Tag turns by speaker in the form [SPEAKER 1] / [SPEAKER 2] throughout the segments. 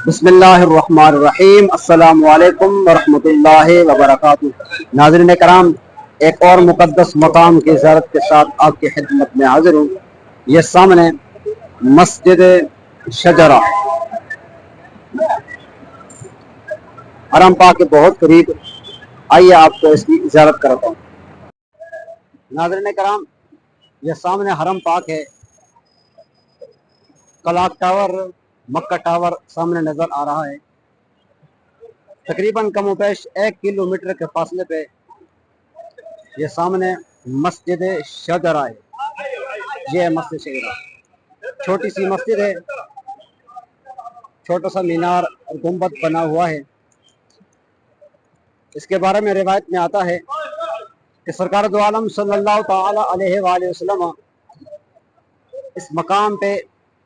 [SPEAKER 1] بسم اللہ الرحمن الرحیم۔ السلام علیکم ورحمۃ اللہ وبرکاتہ۔ ناظرین کرام، ایک اور مقدس مقام کی زیارت کے ساتھ آپ کی خدمت میں حاضر ہوں۔ یہ سامنے مسجد شجرہ حرم پاک کے بہت قریب، آئیے آپ کو اس کی زیارت کراتا ہوں۔ ناظرین کرام، یہ سامنے حرم پاک ہے۔ کلاک ٹاور، مکہ ٹاور سامنے نظر آ رہا ہے۔ تقریباً کم و بیش 1 کلومیٹر کے فاصلے پہ یہ سامنے مسجد شجرہ ہے۔ یہ مسجد شجرہ چھوٹی سی مسجد ہے، چھوٹا سا مینار اور گنبد بنا ہوا ہے۔ اس کے بارے میں روایت میں آتا ہے کہ سرکار دو عالم صلی اللہ تعالی علیہ وآلہ وسلم اس مقام پہ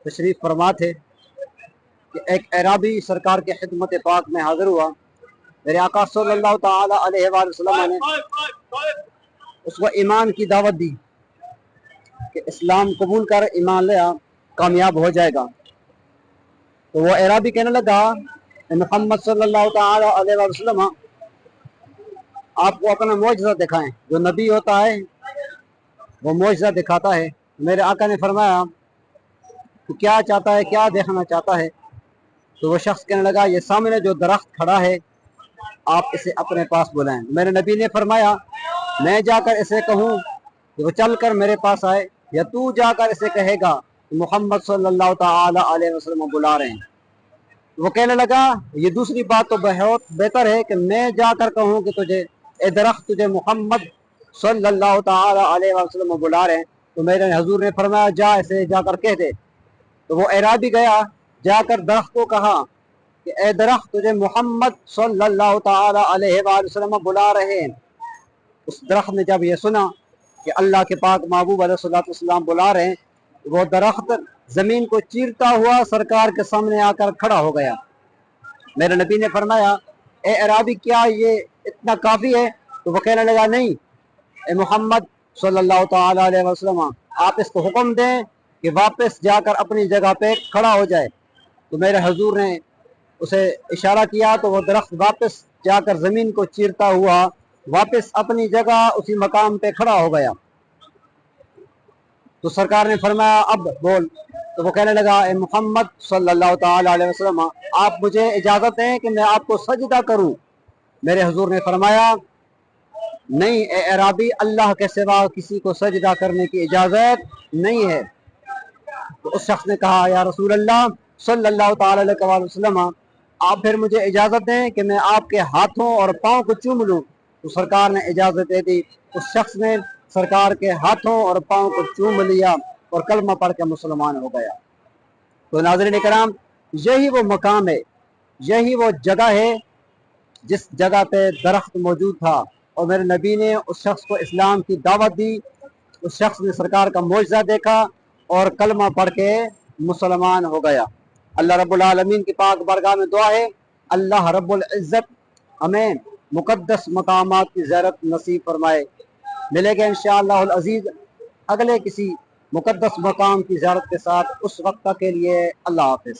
[SPEAKER 1] تشریف فرما تھے کہ ایک اعرابی سرکار کے خدمت پاک میں حاضر ہوا۔ میرے آقا صلی اللہ تعالی علیہ وآلہ وسلم نے اس کو ایمان کی دعوت دی کہ اسلام قبول کر ایمان لیا، کامیاب ہو جائے گا۔ تو وہ اعرابی کہنے لگا کہ محمد صلی اللہ تعالی علیہ وآلہ وسلم آپ کو اپنا معجزہ دکھائیں۔ جو نبی ہوتا ہے وہ معجزہ دکھاتا ہے۔ میرے آقا نے فرمایا کہ کیا چاہتا ہے، کیا دیکھنا چاہتا ہے؟ تو وہ شخص کہنے لگا یہ سامنے جو درخت کھڑا ہے آپ اسے اپنے پاس بلائیں۔ میرے نبی نے فرمایا میں جا کر اسے کہوں کہ وہ چل کر میرے پاس آئے، یا تو جا کر اسے کہے گا کہ محمد صلی اللہ تعالی علیہ وسلم بلا رہے ہیں؟ وہ کہنے لگا یہ دوسری بات تو بہت بہتر ہے کہ میں جا کر کہوں کہ تجھے اے درخت تجھے محمد صلی اللہ تعالی علیہ وسلم بلا رہے ہیں۔ تو میرے حضور نے فرمایا جا اسے جا کر کہہ دے۔ تو وہ اعرابی گیا، جا کر درخت کو کہا کہ اے درخت تجھے محمد صلی اللہ تعالی علیہ وآلہ وسلم بلا رہے ہیں۔ اس درخت نے جب یہ سنا کہ اللہ کے پاک محبوب علیہ السلام بلا رہے ہیں، وہ درخت زمین کو چیرتا ہوا سرکار کے سامنے آ کر کھڑا ہو گیا۔ میرے نبی نے فرمایا اے اعرابی کیا یہ اتنا کافی ہے؟ تو وہ کہنے لگا نہیں اے محمد صلی اللہ تعالی علیہ وسلم، آپ اس کو حکم دیں کہ واپس جا کر اپنی جگہ پہ کھڑا ہو جائے۔ تو میرے حضور نے اسے اشارہ کیا تو وہ درخت واپس جا کر زمین کو چیرتا ہوا واپس اپنی جگہ اسی مقام پہ کھڑا ہو گیا۔ تو سرکار نے فرمایا اب بول۔ تو وہ کہنے لگا اے محمد صلی اللہ تعالی علیہ وسلم آپ مجھے اجازت دیں کہ میں آپ کو سجدہ کروں۔ میرے حضور نے فرمایا نہیں اے اعرابی، اللہ کے سوا کسی کو سجدہ کرنے کی اجازت نہیں ہے۔ تو اس شخص نے کہا یا رسول اللہ صلی اللہ تعالی علیہ وسلم آپ پھر مجھے اجازت دیں کہ میں آپ کے ہاتھوں اور پاؤں کو چوم لوں۔ تو سرکار نے اجازت دے دی۔ اس شخص نے سرکار کے ہاتھوں اور پاؤں کو چوم لیا اور کلمہ پڑھ کے مسلمان ہو گیا۔ تو ناظرین کرام، یہی وہ مقام ہے، یہی وہ جگہ ہے جس جگہ پہ درخت موجود تھا اور میرے نبی نے اس شخص کو اسلام کی دعوت دی۔ اس شخص نے سرکار کا معجزہ دیکھا اور کلمہ پڑھ کے مسلمان ہو گیا۔ اللہ رب العالمین کی پاک بارگاہ میں دعا ہے اللہ رب العزت ہمیں مقدس مقامات کی زیارت نصیب فرمائے۔ ملے گا انشاءاللہ العزیز اگلے کسی مقدس مقام کی زیارت کے ساتھ، اس وقت کے لیے اللہ حافظ۔